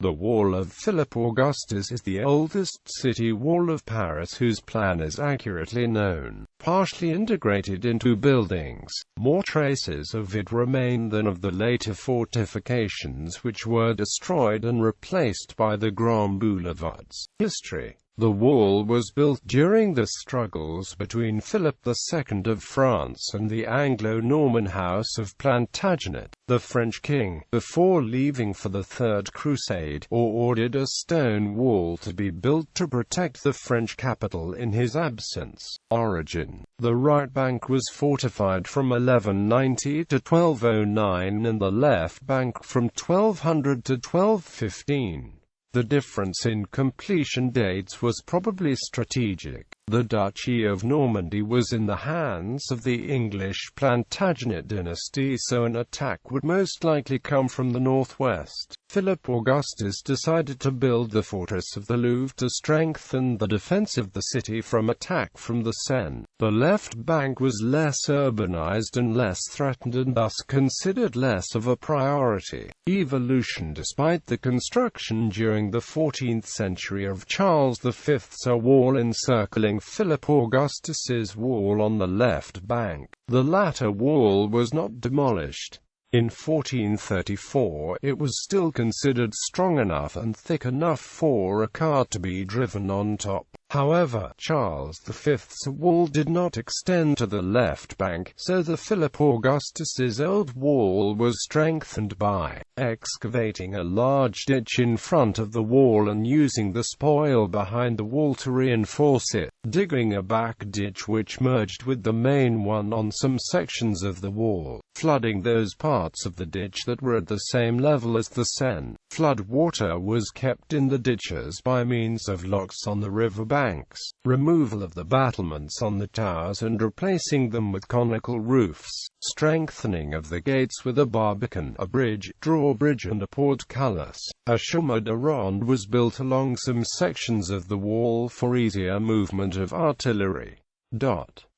The Wall of Philip Augustus is the oldest city wall of Paris whose plan is accurately known, partially integrated into buildings. More traces of it remain than of the later fortifications which were destroyed and replaced by the Grands Boulevards. History. The wall was built during the struggles between Philip II of France and the Anglo-Norman House of Plantagenet. The French king, before leaving for the Third Crusade, ordered a stone wall to be built to protect the French capital in his absence. Origin. The right bank was fortified from 1190 to 1209 and the left bank from 1200 to 1215. The difference in completion dates was probably strategic. The Duchy of Normandy was in the hands of the English Plantagenet dynasty, so an attack would most likely come from the northwest. Philip Augustus decided to build the fortress of the Louvre to strengthen the defense of the city from attack from the Seine. The left bank was less urbanized and less threatened and thus considered less of a priority. Evolution. Despite the construction during the 14th century of Charles V's wall encircling Philip Augustus's wall on the left bank, the latter wall was not demolished. In 1434 it was still considered strong enough and thick enough for a car to be driven on top. However, Charles V's wall did not extend to the left bank, so the Philip Augustus's old wall was strengthened by excavating a large ditch in front of the wall and using the spoil behind the wall to reinforce it, digging a back ditch which merged with the main one on some sections of the wall, flooding those parts of the ditch that were at the same level as the Seine. Flood water was kept in the ditches by means of locks on the river banks, removal of the battlements on the towers and replacing them with conical roofs, strengthening of the gates with a barbican, a bridge, drawbridge and a portcullis. A chemin de ronde was built along some sections of the wall for easier movement of artillery.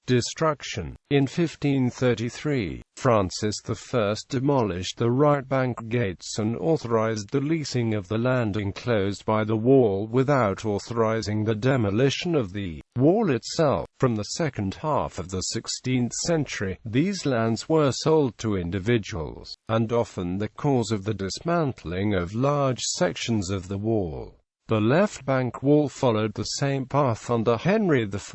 Destruction. In 1533, Francis I demolished the right bank gates and authorized the leasing of the land enclosed by the wall without authorizing the demolition of the wall itself. From the second half of the 16th century, these lands were sold to individuals, and often the cause of the dismantling of large sections of the wall. The left bank wall followed the same path under Henry IV.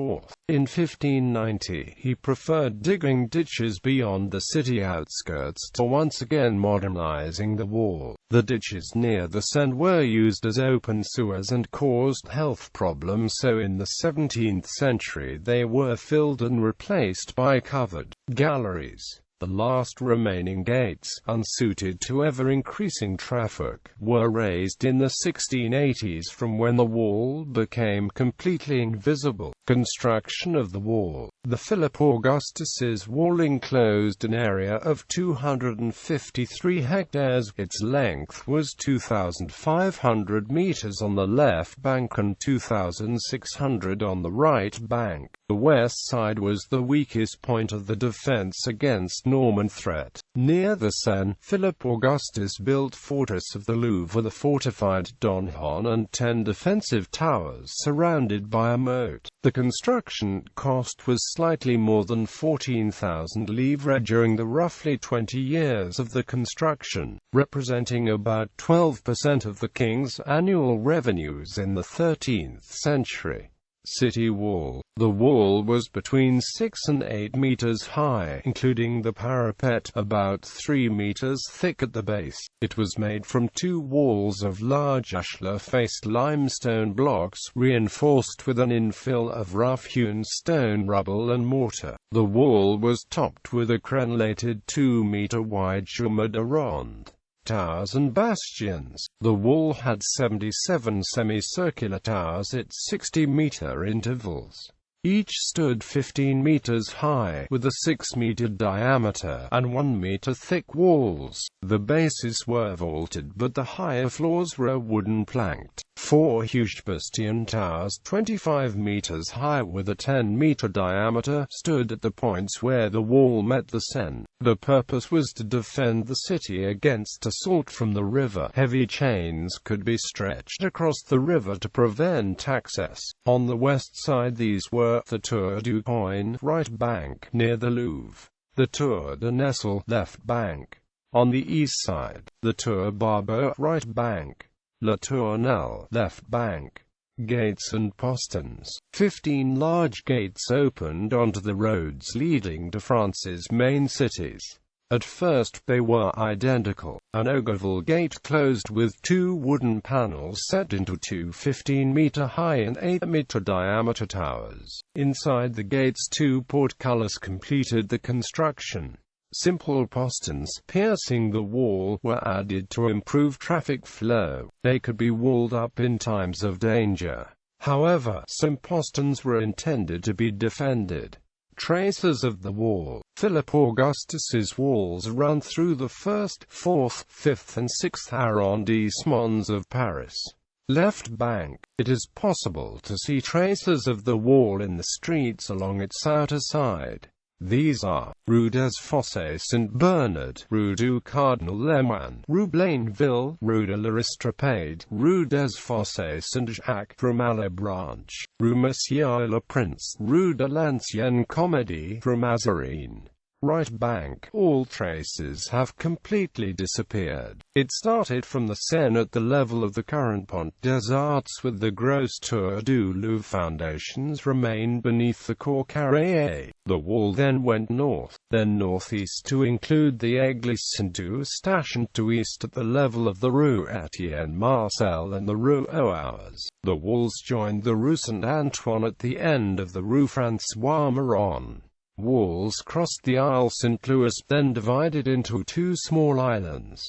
In 1590, he preferred digging ditches beyond the city outskirts to once again modernizing the wall. The ditches near the Seine were used as open sewers and caused health problems, so in the 17th century they were filled and replaced by covered galleries. The last remaining gates, unsuited to ever-increasing traffic, were raised in the 1680s from when the wall became completely invisible. Construction of the wall. The Philip Augustus's wall enclosed an area of 253 hectares. Its length was 2,500 meters on the left bank and 2,600 on the right bank. The west side was the weakest point of the defense against Norman threat. Near the Seine, Philip Augustus built Fortress of the Louvre with a fortified donjon and 10 defensive towers surrounded by a moat. The construction cost was slightly more than 14,000 livres during the roughly 20 years of the construction, representing about 12% of the king's annual revenues in the 13th century. City wall. The wall was between 6 and 8 meters high, including the parapet, about 3 meters thick at the base. It was made from 2 walls of large ashlar-faced limestone blocks, reinforced with an infill of rough-hewn stone rubble and mortar. The wall was topped with a crenellated 2-meter-wide chemin de ronde. Towers and bastions. The wall had 77 semicircular towers at 60-meter intervals. Each stood 15 meters high, with a 6-meter diameter and 1-meter thick walls. The bases were vaulted, but the higher floors were wooden planked. 4 huge bastion towers 25 meters high with a 10-meter diameter stood at the points where the wall met the Seine. The purpose was to defend the city against assault from the river. Heavy chains could be stretched across the river to prevent access. On the west side these were the Tour du Coin, right bank, near the Louvre; the Tour de Nesle, left bank. On the east side, the Tour Barbeau, right bank; La Tournelle, left bank. Gates and postons. 15 large gates opened onto the roads leading to France's main cities. At first they were identical. An ogival gate closed with 2 wooden panels set into 2 15-meter-high and 8-meter-diameter towers. Inside the gates 2 portcullis completed the construction. Simple postons piercing the wall were added to improve traffic flow. They could be walled up in times of danger. However, some postons were intended to be defended. Traces of the Wall. Philip Augustus's walls run through the 1st, 4th, 5th and 6th arrondissements of Paris. Left bank. It is possible to see traces of the wall in the streets along its outer side. These are Rue des Fossés Saint-Bernard, Rue du Cardinal Lemoine, Rue Blainville, Rue de l'Estrapade, Rue des Fossés Saint-Jacques, Rue Malebranche, Rue Monsieur le Prince, Rue de l'Ancienne Comédie, Rue Mazarine. Right bank. All traces have completely disappeared. It started from the Seine at the level of the current Pont des Arts, with the Gros Tour du Louvre foundations remain beneath the Cour Carrée. The wall then went north, then northeast to include the Église Saint-Eustache, and to east at the level of the Rue Etienne Marcel and the Rue aux Ours. The walls joined the Rue Saint-Antoine at the end of the Rue François Maron. Walls crossed the Isle Saint-Louis, then divided into 2 small islands.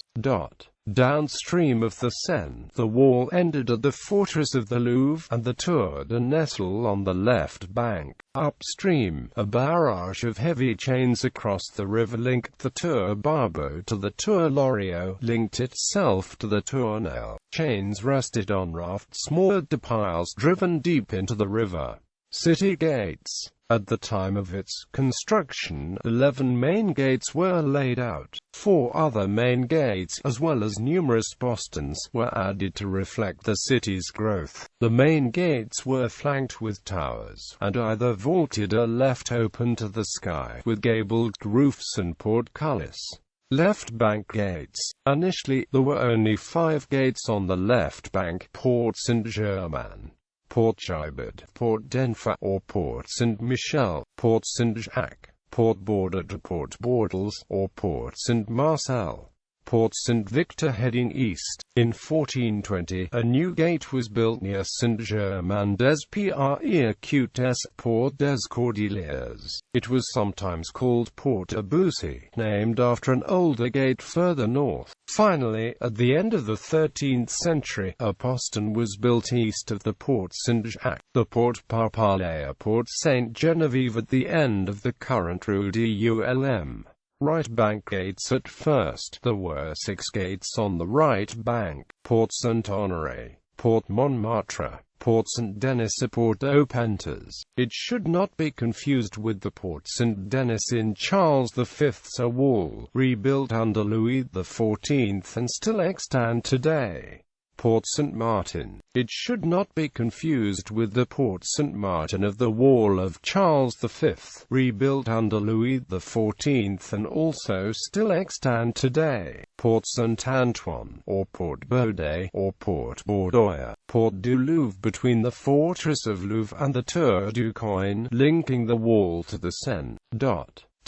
Downstream of the Seine, the wall ended at the fortress of the Louvre and the Tour de Nesle on the left bank. Upstream, a barrage of heavy chains across the river linked the Tour Barbeau to the Tour Loriot, linked itself to the Tournelle. Chains rested on rafts moored to piles driven deep into the river. City gates. At the time of its construction, 11 main gates were laid out. 4 other main gates, as well as numerous postons, were added to reflect the city's growth. The main gates were flanked with towers, and either vaulted or left open to the sky, with gabled roofs and portcullis. Left bank gates. Initially, there were only 5 gates on the left bank: Porte Saint-Germain, Porte Gibert, Porte d'Enfer or Porte Saint-Michel, Porte Saint-Jacques, Porte Bordeaux, Porte Bordeaux or Porte Saint-Marcel, Porte Saint-Victor heading east. In 1420, a new gate was built near Saint-Germain-des-Prés, Porte des Cordeliers. It was sometimes called Porte à Bussy, named after an older gate further north. Finally, at the end of the 13th century, a postern was built east of the Porte Saint-Jacques, the Porte Parpaillé, Porte Sainte-Geneviève at the end of the current Rue d'Ulm. Right bank gates. At first, there were 6 gates on the right bank: Porte Saint-Honoré, Porte Montmartre, Porte Saint-Denis, Porte aux Penters. It should not be confused with the Porte Saint-Denis in Charles V's wall, rebuilt under Louis XIV and still extant today. Porte Saint-Martin. It should not be confused with the Porte Saint-Martin of the wall of Charles V, rebuilt under Louis XIV and also still extant today. Porte Saint-Antoine, or Porte Baudet, or Porte Bordeaux, Porte du Louvre between the fortress of Louvre and the Tour du Coin, linking the wall to the Seine.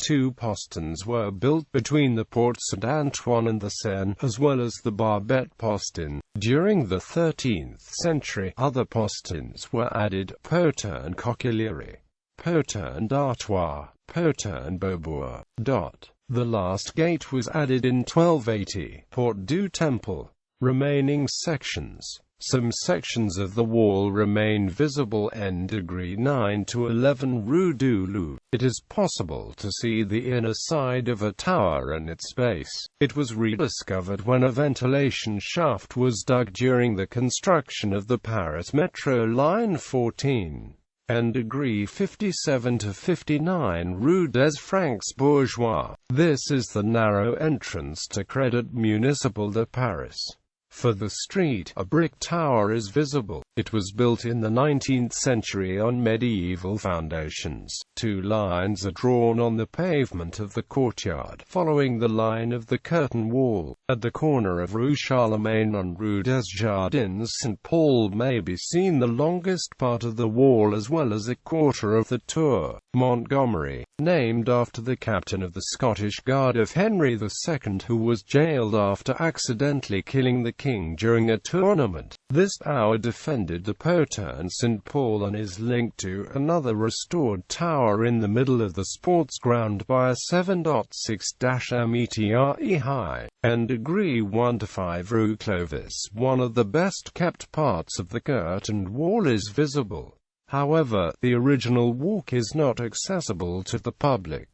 2 postons were built between the Porte Saint-Antoine and the Seine, as well as the Barbette poston. During the 13th century, other postons were added: Poterne Coquillerie, Poterne d'Artois, Poterne Beaubourg. The last gate was added in 1280, Porte du Temple. Remaining sections. Some sections of the wall remain visible n-degree 9 to 11 Rue du Louvre. It is possible to see the inner side of a tower and its base. It was rediscovered when a ventilation shaft was dug during the construction of the Paris Metro Line 14. N-degree 57 to 59 Rue des Francs Bourgeois. This is the narrow entrance to Crédit Municipal de Paris. For the street, a brick tower is visible. It was built in the 19th century on medieval foundations. Two lines are drawn on the pavement of the courtyard, following the line of the curtain wall. At the corner of Rue Charlemagne and Rue des Jardins St. Paul may be seen the longest part of the wall as well as a quarter of the Tour. Montgomery, named after the captain of the Scottish Guard of Henry II who was jailed after accidentally killing the king during a tournament. This tower defended the Poterne St. Paul and is linked to another restored tower in the middle of the sports ground by a 7.6-metre high. N-degree 1 to 5 Rue Clovis. One of the best kept parts of the curtained wall is visible. However, the original walk is not accessible to the public.